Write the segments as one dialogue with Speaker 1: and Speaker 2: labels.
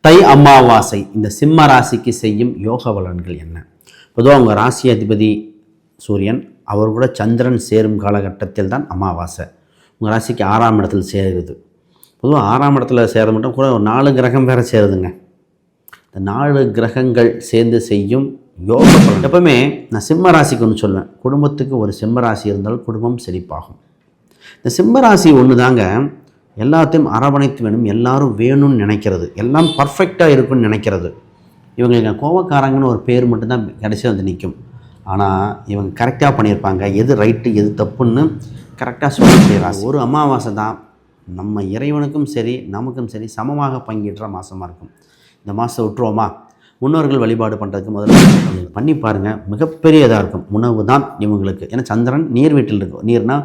Speaker 1: தை அமாவாசை இந்த சிம்ம ராசிக்கு செய்யும் யோக பலன்கள் என்ன? பொதுவாக உங்கள் ராசி அதிபதி சூரியன், அவர் கூட சந்திரன் சேரும் காலகட்டத்தில் தான் அமாவாசை. உங்கள் ராசிக்கு 6ஆம் இடத்தில் சேருது. பொதுவாக 6ஆம் இடத்துல சேர மட்டும் கூட ஒரு 4 கிரகம் வேறு சேருதுங்க. இந்த 4 கிரகங்கள் சேர்ந்து செய்யும் யோக பலன். எப்பவுமே நான் சிம்ம ராசிக்கு ஒன்று சொல்லுவேன், குடும்பத்துக்கு ஒரு சிம்ம ராசி இருந்தால் குடும்பம் செழிப்பாகும். இந்த சிம்ம ராசி ஒன்று தாங்க எல்லாத்தையும் அரவணைத்து வேணும், எல்லாரும் வேணும்னு நினைக்கிறது, எல்லாம் பர்ஃபெக்டாக இருக்குன்னு நினைக்கிறது. இவங்களுக்கு கோபக்காரங்கன்னு ஒரு பேர் மட்டும்தான் கடைசியாக வந்து நிற்கும். ஆனால் இவங்க கரெக்டாக பண்ணியிருப்பாங்க, எது ரைட்டு எது தப்புன்னு கரெக்டாக சொல்லக்கூடிய ராசி. ஒரு அமாவாசை தான் நம்ம இறைவனுக்கும் சரி நமக்கும் சரி சமமாக பங்கிடுற மாதமாக இருக்கும். இந்த மாதத்தை விட்டுருவோமா? முன்னோர்கள் வழிபாடு பண்ணுறதுக்கு முதல்ல பண்ணி பாருங்கள், மிகப்பெரிய இதாக இருக்கும். உணவு தான் இவங்களுக்கு. ஏன்னா சந்திரன் நீர் வீட்டில் இருக்கும். நீர்னா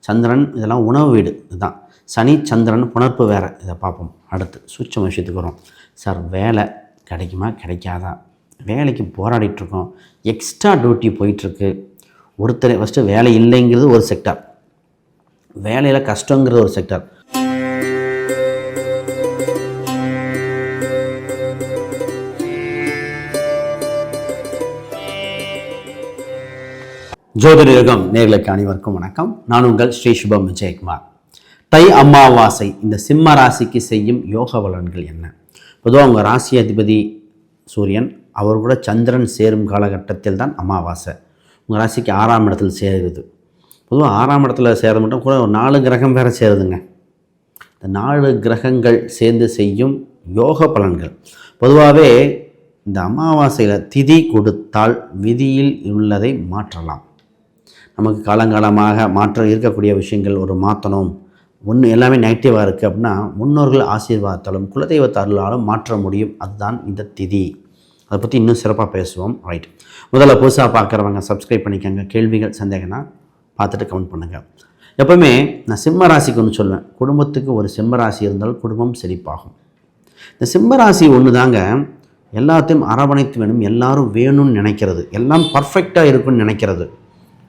Speaker 1: சந்திரன், இதெல்லாம் உணவு வீடு. இதுதான் சனி சந்திரன் புணர்ப்பு வேறு. இதை பார்ப்போம். அடுத்து சூட்சம விஷயத்துக்கு வரும். சார் வேலை கிடைக்குமா கிடைக்காதா? வேலைக்கு போராடிட்டுருக்கோம், எக்ஸ்ட்ரா டியூட்டி போயிட்டுருக்கு. ஒருத்தர் ஃபஸ்ட்டு வேலை இல்லைங்கிறது ஒரு செக்டார், வேலையில் கஷ்டங்கிறது ஒரு செக்டார். ஜோதிட யுகம் நேர்களுக்கு அனைவருக்கும் வணக்கம். நான் உங்கள் ஸ்ரீ சுபம் விஜயகுமார். தை அமாவாசை இந்த சிம்ம ராசிக்கு செய்யும் யோக பலன்கள் என்ன? பொதுவாக உங்கள் ராசி அதிபதி சூரியன், அவர் கூட சந்திரன் சேரும் காலகட்டத்தில் தான் அமாவாசை. உங்கள் ராசிக்கு 6ஆம் இடத்தில் சேருது. பொதுவாக 6ஆம் இடத்துல சேர மட்டும் கூட ஒரு 4 கிரகம் வேறு சேருதுங்க. இந்த 4 கிரகங்கள் சேர்ந்து செய்யும் யோக பலன்கள். பொதுவாகவே இந்த அமாவாசையில் திதி கொடுத்தால் விதியில் உள்ளதை மாற்றலாம். நமக்கு காலங்காலமாக மாற்ற இருக்கக்கூடிய விஷயங்கள் ஒரு மாற்றணும், ஒன்று எல்லாமே நெகட்டிவாக இருக்குது அப்படின்னா முன்னோர்கள் ஆசீர்வாதத்தாலும் குலதெய்வத்த அருளாலும் மாற்ற முடியும். அதுதான் இந்த திதி. அதை பற்றி இன்னும் சிறப்பாக பேசுவோம். ரைட், முதல்ல புதுசாக பார்க்குறவங்க சப்ஸ்கிரைப் பண்ணிக்கோங்க. கேள்விகள் சந்தேகம்னா பார்த்துட்டு கமெண்ட் பண்ணுங்கள். எப்போவுமே நான் சிம்ம ராசிக்கு ஒன்று சொல்லுவேன், குடும்பத்துக்கு ஒரு சிம்ம ராசி இருந்தால் குடும்பம் செழிப்பாகும். இந்த சிம்ம ராசி ஒன்று தாங்க எல்லாத்தையும் அரவணைத்து வேணும், எல்லாரும் வேணும்னு நினைக்கிறது, எல்லாம் பர்ஃபெக்டாக இருக்குன்னு நினைக்கிறது.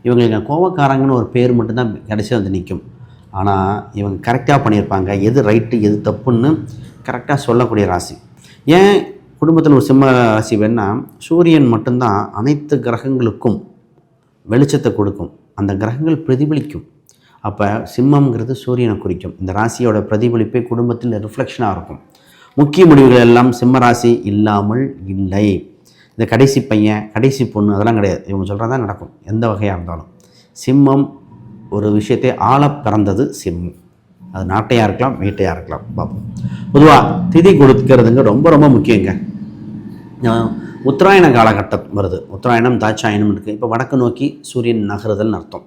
Speaker 1: இவங்களுக்கு கோபக்காரங்கன்னு ஒரு பேர் மட்டும்தான் கடைசியாக வந்து நிற்கும். ஆனால் இவங்க கரெக்டாக பண்ணியிருப்பாங்க, எது ரைட்டு எது தப்புன்னு கரெக்டாக சொல்லக்கூடிய ராசி. ஏன் குடும்பத்தில் ஒரு சிம்ம ராசி வேணால் சூரியன் மட்டும்தான் அனைத்து கிரகங்களுக்கும் வெளிச்சத்தை கொடுக்கும், அந்த கிரகங்கள் பிரதிபலிக்கும். அப்போ சிம்மங்கிறது சூரியனை குறிக்கும். இந்த ராசியோட பிரதிபலிப்பே குடும்பத்தில் ரிஃப்ளெக்ஷனாக இருக்கும். முக்கிய முடிவுகள் எல்லாம் சிம்ம ராசி இல்லாமல் இல்லை. இந்த கடைசி பையன் கடைசி பொண்ணு அதெல்லாம் கிடையாது. இவங்க சொல்கிறதான் நடக்கும், எந்த வகையாக இருந்தாலும். சிம்மம் ஒரு விஷயத்தை ஆள பிறந்தது சிம்மம். அது நாட்டையாக இருக்கலாம், வீட்டையாக இருக்கலாம். பார்ப்போம். பொதுவாக திதி கொடுக்கிறதுங்க ரொம்ப ரொம்ப முக்கியங்க. உத்தராயண காலகட்டம் வருது, உத்தராயணம் தாட்சாயணம் இருக்குது. இப்போ வடக்கு நோக்கி சூரியன் நகருதல்னு அர்த்தம்.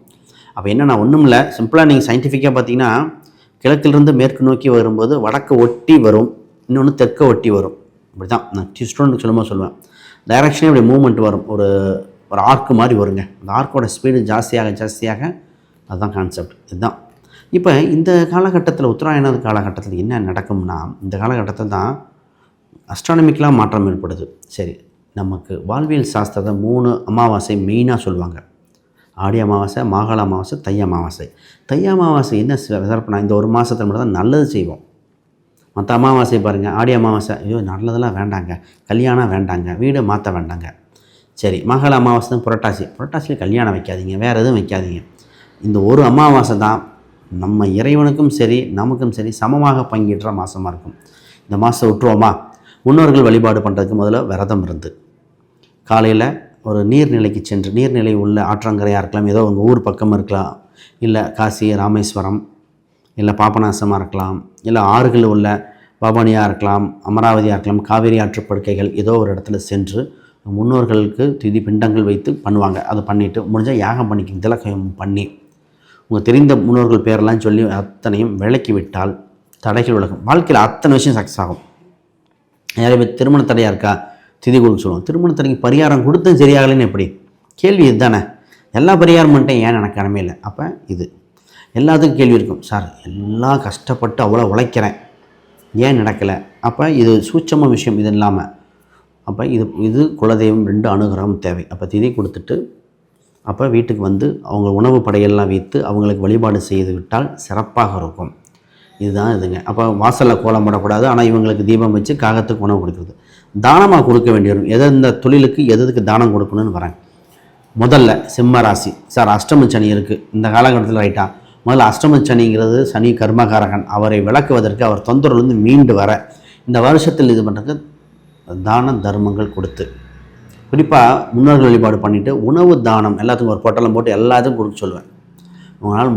Speaker 1: அப்போ என்னென்னா ஒன்றும் இல்லை, சிம்பிளாக நீங்கள் சயின்டிஃபிக்காக பார்த்தீங்கன்னா கிழக்கிலிருந்து மேற்கு நோக்கி வரும்போது வடக்கு ஒட்டி வரும், இன்னொன்று தெற்க ஒட்டி வரும். இப்படி தான் நான் ஸ்டூடெண்ட்டுக்கு சொல்லுவேன். டைரக்ஷனே இப்படி மூவ்மெண்ட் வரும், ஒரு ஆர்க்கு மாதிரி வருங்க. அந்த ஆர்க்கோட ஸ்பீடு ஜாஸ்தியாக அதுதான் கான்செப்ட். இதுதான் இப்போ இந்த காலகட்டத்தில் உத்தராயண காலகட்டத்தில் என்ன நடக்கும்னா, இந்த காலகட்டத்தில் தான் அஸ்ட்ரானமிக்கலாக மாற்றம் ஏற்படுது. சரி, நமக்கு வாழ்வியல் சாஸ்திரத்தை 3 அமாவாசை மெயினாக சொல்லுவாங்க. ஆடி அமாவாசை, மாகாள அமாவாசை, தை அமாவாசை. தை அமாவாசை என்ன சிறப்புனா, இந்த ஒரு மாதத்தில் மட்டும் தான் நல்லது செய்வோம். மற்ற அமாவாசை பாருங்கள், ஆடி அமாவாசை ஐயோ நல்லதெல்லாம் வேண்டாங்க, கல்யாணம் வேண்டாங்க, வீடு மாற்ற வேண்டாங்க. சரி, மகள அமாவாசை தான் புரட்டாசியில் கல்யாணம் வைக்காதீங்க, வேறு எதுவும் வைக்காதீங்க. இந்த ஒரு அமாவாசை தான் நம்ம இறைவனுக்கும் சரி நமக்கும் சரி சமமாக பங்கிடுற மாதமாக இருக்கும். இந்த மாதத்தை விட்டுருவோமா? முன்னோர்கள் வழிபாடு பண்ணுறதுக்கு முதல்ல விரதம் இருந்து காலையில் ஒரு நீர்நிலைக்கு சென்று, நீர்நிலை உள்ள ஆற்றங்கரையாக இருக்கலாம், ஏதோ உங்கள் ஊர் பக்கம் இருக்கலாம், இல்லை காசி ராமேஸ்வரம், இல்லை பாபநாசமாக இருக்கலாம், இல்லை ஆறுகள் உள்ள பவானியாக இருக்கலாம், அமராவதியாக இருக்கலாம், காவேரி ஆற்றுப்படுக்கைகள் ஏதோ ஒரு இடத்துல சென்று முன்னோர்களுக்கு திதி பிண்டங்கள் வைத்து பண்ணுவாங்க. அதை பண்ணிவிட்டு முடிஞ்சால் யாகம் பண்ணிக்க திலகம் பண்ணி உங்கள் தெரிந்த முன்னோர்கள் பேரெல்லாம் சொல்லி அத்தனையும் விளக்கி விட்டால் தடைகள் விலகும். வாழ்க்கையில் அத்தனை விஷயம் சக்ஸஸ் ஆகும். நிறைய பேர் திருமண தடையாக இருக்கா, திதி கொடுக்க சொல்லுவோம். திருமண தடைக்கு பரிகாரம் கொடுத்தும் சரியாகலைன்னு எப்படி? கேள்வி இதுதானே. எல்லா பரிகாரம் பண்ணிட்டேன், ஏன் எனக்கு கடமை இல்லை? அப்போ இது எல்லாத்துக்கும் கேள்வி இருக்கும். சார் எல்லாம் கஷ்டப்பட்டு அவ்வளோ உழைக்கிறேன், ஏன் நடக்கலை? அப்போ இது சூட்சம விஷயம். இது இல்லாமல் அப்போ இது குலதெய்வம் 2 அனுகிரகம் தேவை. அப்போ திதி கொடுத்துட்டு அப்போ வீட்டுக்கு வந்து அவங்க உணவு படையெல்லாம் வைத்து அவங்களுக்கு வழிபாடு செய்து விட்டால் சிறப்பாக இருக்கும். இதுதான் இதுங்க. அப்போ வாசலில் கோலம் போடக்கூடாது, ஆனால் இவங்களுக்கு தீபம் வச்சு காகத்துக்கு உணவு கொடுக்குறது. தானமாக கொடுக்க வேண்டி வரும். இந்த தொழிலுக்கு எதுக்கு தானம் கொடுக்கணும்னு வரேன். முதல்ல சிம்ம ராசி. சார் அஷ்டம சனி இருக்குது இந்த காலகட்டத்தில், ரைட்டா? முதல்ல அஷ்டம சனிங்கிறது சனி கர்மகாரகன். அவரை விளக்குவதற்கு, அவர் தொந்தரவுலேருந்து மீண்டு வர இந்த வருஷத்தில் இது பண்ணுறதுக்கு தான தர்மங்கள் கொடுத்து, குறிப்பாக முன்னோர்கள் வழிபாடு பண்ணிவிட்டு உணவு தானம் எல்லாத்துக்கும் ஒரு பொட்டலம் போட்டு எல்லாத்துக்கும் கொடுக்க சொல்லுவேன். உங்களால்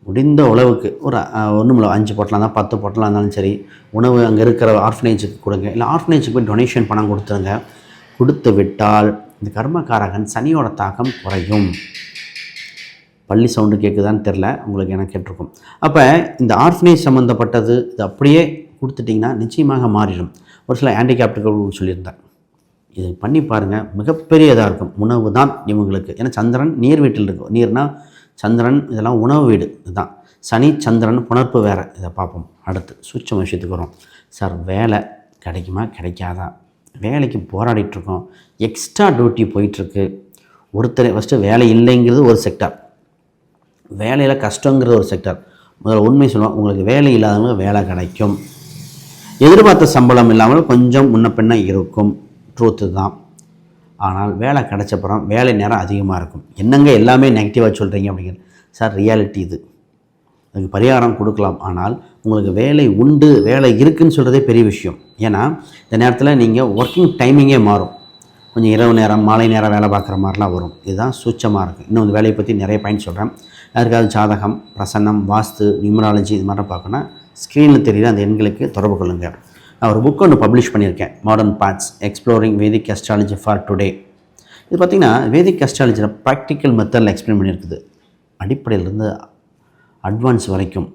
Speaker 1: முடிந்த உழவுக்கு ஒரு ஒன்றும் இல்லை, 5 பொட்டலாம் தான் 10 பொட்டலாம் இருந்தாலும் சரி, உணவு அங்கே இருக்கிற ஆர்ஃபனேஜுக்கு கொடுங்க, இல்லை ஆர்ஃபனேஜுக்கு போய் டொனேஷன் பணம் கொடுத்துருங்க. கொடுத்து விட்டால் இந்த கர்மகாரகன் சனியோட தாக்கம் குறையும். பள்ளி சவுண்டு கேட்குதான்னு தெரில, உங்களுக்கு எனக்கு கேட்டிருக்கும். அப்போ இந்த ஆர்ஃபனேஜ் சம்மந்தப்பட்டது இது அப்படியே கொடுத்துட்டிங்கன்னா நிச்சயமாக மாறிடும். ஒரு சில ஹேண்டிகேப்டுகள் சொல்லியிருந்தேன், இது பண்ணி பாருங்கள், மிகப்பெரிய இதாக இருக்கும். உணவு தான் இவங்களுக்கு. ஏன்னா சந்திரன் நீர் வீட்டில் இருக்கும். நீர்னால் சந்திரன், இதெல்லாம் உணவு வீடு. இதுதான் சனி சந்திரன் புணர்ப்பு வேறு. இதை பார்ப்போம். அடுத்து சூட்சம விஷயத்துக்கு வரும். சார் வேலை கிடைக்குமா கிடைக்காதா? வேலைக்கு போராடிட்டுருக்கோம், எக்ஸ்ட்ரா டியூட்டி போயிட்டுருக்கு. ஒருத்தர் ஃபஸ்ட்டு வேலை இல்லைங்கிறது ஒரு செக்டார், வேலையில் கஷ்டங்கிறது ஒரு செக்டார். முதல்ல உண்மை சொல்லுவோம், உங்களுக்கு வேலை இல்லாதவங்க வேலை கிடைக்கும். எதிர்பார்த்த சம்பளம் இல்லாமல் கொஞ்சம் முன்ன பின்ன இருக்கும், ட்ரூத்து தான். ஆனால் வேலை கிடைச்சப்புறம் வேலை நேரம் அதிகமாக இருக்கும். என்னங்க எல்லாமே நெகட்டிவாக சொல்கிறீங்க அப்படிங்கிறது. சார் ரியாலிட்டி இது. அதுக்கு பரிகாரம் கொடுக்கலாம். ஆனால் உங்களுக்கு வேலை உண்டு, வேலை இருக்குதுன்னு சொல்கிறதே பெரிய விஷயம். ஏன்னா இந்த நேரத்தில் நீங்கள் ஒர்க்கிங் டைமிங்கே மாறும். கொஞ்சம் இரவு நேரம் மாலை நேரம் வேலை பார்க்குற மாதிரிலாம் வரும். இதுதான் சூட்சமாக இருக்குது. இன்னும் இந்த வேலையை பற்றி நிறைய பாயிண்ட் சொல்கிறேன். யாருக்காவது ஜாதகம், பிரசன்னம், வாஸ்து, நியூமராலஜி இது மாதிரி பார்க்கணுன்னா ஸ்க்ரீனில் தெரியுற அந்த எண்களுக்கு தொடர்பு கொள்ளுங்கள். நான் ஒரு புக் ஒன்று பப்ளிஷ் பண்ணியிருக்கேன், modern parts exploring Vedic astrology for today. இது பார்த்திங்கன்னா வேதிக் அஸ்ட்ராலஜியில் ப்ராக்டிக்கல் மெத்தடில் எக்ஸ்பிளைன் பண்ணியிருக்குது. அடிப்படையிலேருந்து அட்வான்ஸ் வரைக்கும்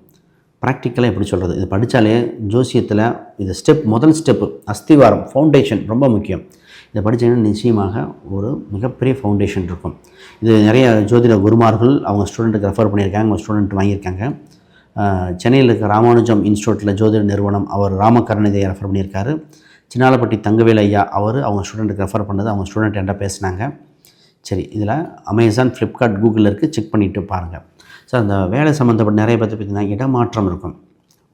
Speaker 1: ப்ராக்டிக்கலாக எப்படி சொல்கிறது, இது படித்தாலே ஜோசியத்தில் இது முதல் ஸ்டெப்பு அஸ்திவாரம், ஃபவுண்டேஷன் ரொம்ப முக்கியம். இதை படித்தீங்கன்னா நிச்சயமாக ஒரு மிகப்பெரிய ஃபவுண்டேஷன் இருக்கும். இது நிறைய ஜோதிட குருமார்கள் அவங்க ஸ்டூடெண்ட்டுக்கு ரெஃபர் பண்ணியிருக்காங்க, அவங்க ஸ்டூடெண்ட் வாங்கியிருக்காங்க. சென்னையில் இருக்க ராமானுஜம் இன்ஸ்டியூட்டில் ஜோதிட நிறுவனம் அவர் ராமகருணாநிதியை ரெஃபர் பண்ணியிருக்காரு. சின்னாலப்பட்டி தங்கவேல் ஐயா அவங்க ஸ்டூடெண்ட்டுக்கு ரெஃபர் பண்ணது, அவங்க ஸ்டூடெண்ட் என்கிட்ட பேசினாங்க. சரி, இதில் அமேசான், ஃப்ளிப்கார்ட், கூகுளில் இருக்குது, செக் பண்ணிவிட்டு பாருங்கள். சார் அந்த வேலை சம்மந்தப்பட்ட நிறைய பற்றி பார்த்திங்கன்னா இடமாற்றம் இருக்கும்.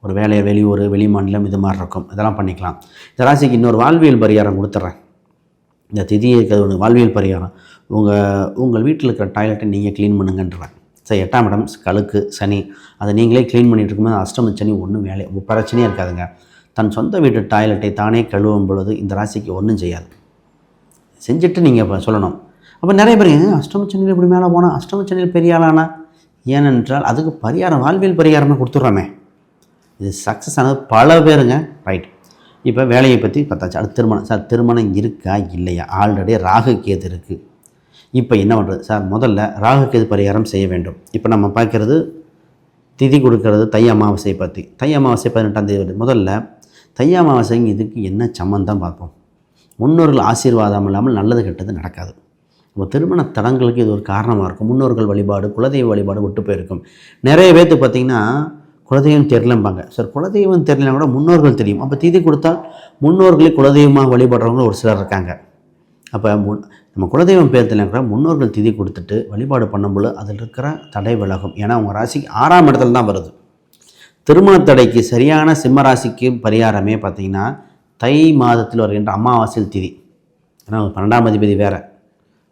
Speaker 1: ஒரு வேலையை வெளியூர், வெளி மாநிலம் இது மாதிரி இருக்கும். இதெல்லாம் பண்ணிக்கலாம். இந்த ராசிக்கு இன்னொரு வாழ்வியல் பரிகாரம் கொடுத்துட்றேன். இந்த திதியை இருக்கிறது ஒன்று வாழ்வியல் பரிகாரம். உங்கள் வீட்டில் இருக்கிற டாய்லெட்டை நீங்கள் க்ளீன் பண்ணுங்கன்றேன். சார் 8ஆம் இடம் கழுக்கு சனி, அதை நீங்களே க்ளீன் பண்ணிகிட்டு இருக்கும்போது அஷ்டம சனி ஒன்றும் பிரச்சனையாக இருக்காதுங்க. தன் சொந்த வீட்டு டாய்லெட்டை தானே கழுவும் பொழுது இந்த ராசிக்கு ஒன்றும் செய்யாது. செஞ்சுட்டு நீங்கள் இப்போ சொல்லணும். அப்போ நிறைய பேர் அஷ்டம சனியில் இப்படி மேலே போனால் அஷ்டம சனியில் பெரிய ஆளானா, ஏனென்றால் அதுக்கு பரிகாரம் வாழ்வியல் பரிகாரமே கொடுத்துட்றோமே. இது சக்ஸஸ் ஆனது பல பேருங்க. ரைட், இப்போ வேலையை பற்றி பார்த்தாச்சு. அடுத்து திருமணம். சார் திருமணம் இருக்கா இல்லையா? ஆல்ரெடி ராகு கேது இருக்குது. இப்போ என்ன பண்ணுறது சார்? முதல்ல ராகு கேது பரிகாரம் செய்ய வேண்டும். இப்போ நம்ம பார்க்குறது திதி கொடுக்கறது தை அமாவாசை பற்றி. தை அமாவாசை 18ஆம் தேதி வருது. முதல்ல தை அமாவாசைங்க இதுக்கு என்ன சம்மந்தம் பார்ப்போம். முன்னோர்கள் ஆசீர்வாதம் இல்லாமல் நல்லது கெட்டது நடக்காது. இப்போ திருமண தடங்களுக்கு இது ஒரு காரணமாக இருக்கும். முன்னோர்கள் வழிபாடு, குலதெய்வ வழிபாடு விட்டு போயிருக்கும். நிறைய பேர்த்து பார்த்திங்கன்னா குலதெய்வம் தெரியலம்பாங்க. சார் குலதெய்வம் தெரியலனா கூட முன்னோர்கள் தெரியும். அப்போ திதி கொடுத்தால் முன்னோர்களை குலதெய்வமாக வழிபடுறவங்க ஒரு சிலர் இருக்காங்க. அப்போ நம்ம குலதெய்வம் பேர் தெரியலனா கூட முன்னோர்கள் திதி கொடுத்துட்டு வழிபாடு பண்ணும்போது அதில் இருக்கிற தடை விலகும். ஏன்னா அவங்க ராசிக்கு 6ஆம் இடத்துல தான் வருது. திருமண தடைக்கு சரியான சிம்ம ராசிக்கு பரிகாரமே பார்த்திங்கன்னா தை மாதத்தில் வருகின்ற அமாவாசையில் திதி. ஏன்னா 12ஆம் அதிபதி வேறு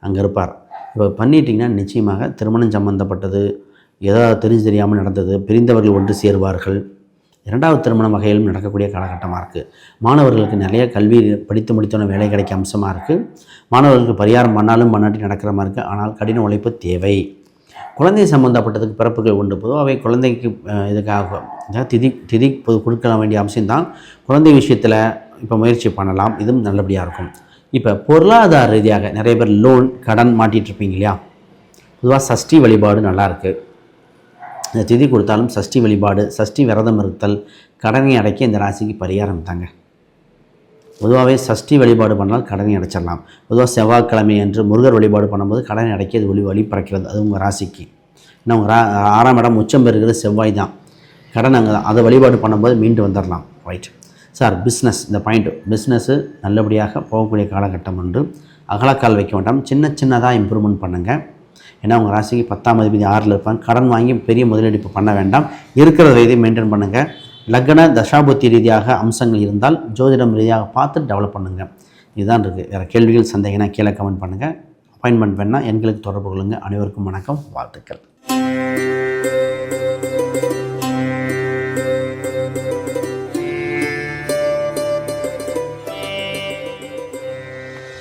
Speaker 1: அங்கே இருப்பார். இப்போ பண்ணிட்டிங்கன்னா நிச்சயமாக திருமணம் சம்மந்தப்பட்டது ஏதாவது தெரிஞ்சு தெரியாமல் நடந்தது, பிரிந்தவர்கள் ஒன்று சேருவார்கள். 2வது திருமண வகையிலும் நடக்கக்கூடிய காலகட்டமாக இருக்குது. மாணவர்களுக்கு நிறைய கல்வி படித்து முடித்தோன்னே வேலை கிடைக்க அம்சமாக இருக்குது. மாணவர்களுக்கு பரிகாரம் பண்ணாலும் பண்ணாட்டி நடக்கிற மாதிரி இருக்குது. ஆனால் கடின உழைப்பு தேவை. குழந்தை சம்மந்தப்பட்டதுக்கு பிறப்புகள் உண்டு. பொதுவாகவே குழந்தைக்கு இதுக்காக திதி கொடுக்க வேண்டிய அம்சம்தான். குழந்தை விஷயத்தில் இப்போ முயற்சி பண்ணலாம், இதுவும் நல்லபடியாக இருக்கும். இப்போ பொருளாதார ரீதியாக நிறைய பேர் லோன் கடன் மாட்டிகிட்ருப்பீங்க இல்லையா? பொதுவாக சஷ்டி வழிபாடு நல்லாயிருக்கு. இந்த திதி கொடுத்தாலும் சஷ்டி வழிபாடு, சஷ்டி விரதம் இருத்தல், கடனை அடைக்க இந்த ராசிக்கு பரிகாரம் தாங்க. பொதுவாகவே சஷ்டி வழிபாடு பண்ணால் கடனை அடைச்சிடலாம். பொதுவாக செவ்வாய்க்கிழமை என்று முருகர் வழிபாடு பண்ணும்போது கடனை அடைக்க இது வழி பறக்கிறது. அது உங்கள் ராசிக்கு. இன்னும் உங்கள் 6ஆம் இடம் உச்சம் பெறுகிறது செவ்வாய் தான். கடன் அங்கே அதை வழிபாடு பண்ணும்போது மீண்டு வந்துடலாம். ரைட் சார், பிஸ்னஸ் இந்த பாயிண்ட்டு, பிஸ்னஸ்ஸு நல்லபடியாக போகக்கூடிய காலகட்டம் என்று அகலக்கால் வைக்க வேண்டாம். சின்னதாக இம்ப்ரூவ்மெண்ட் பண்ணுங்கள். ஏன்னா உங்கள் ராசிக்கு 10ஆம் அதிபதி 6ல் இருப்பாங்க. கடன் வாங்கி பெரிய முதலீடு இப்போ பண்ண வேண்டாம். இருக்கிற இதை மெயின்டைன் பண்ணுங்கள். லக்ன தசாபுத்தி ரீதியாக அம்சங்கள் இருந்தால் ஜோதிடம் ரீதியாக பார்த்து டெவலப் பண்ணுங்கள். இதுதான் இருக்குது. வேறு கேள்விகள் சந்தேகம்னா கீழே கமெண்ட் பண்ணுங்கள். அப்பாயின்மெண்ட் வேணால் எங்களுக்கு தொடர்பு கொள்ளுங்கள். அனைவருக்கும் வணக்கம், வாழ்த்துக்கள்.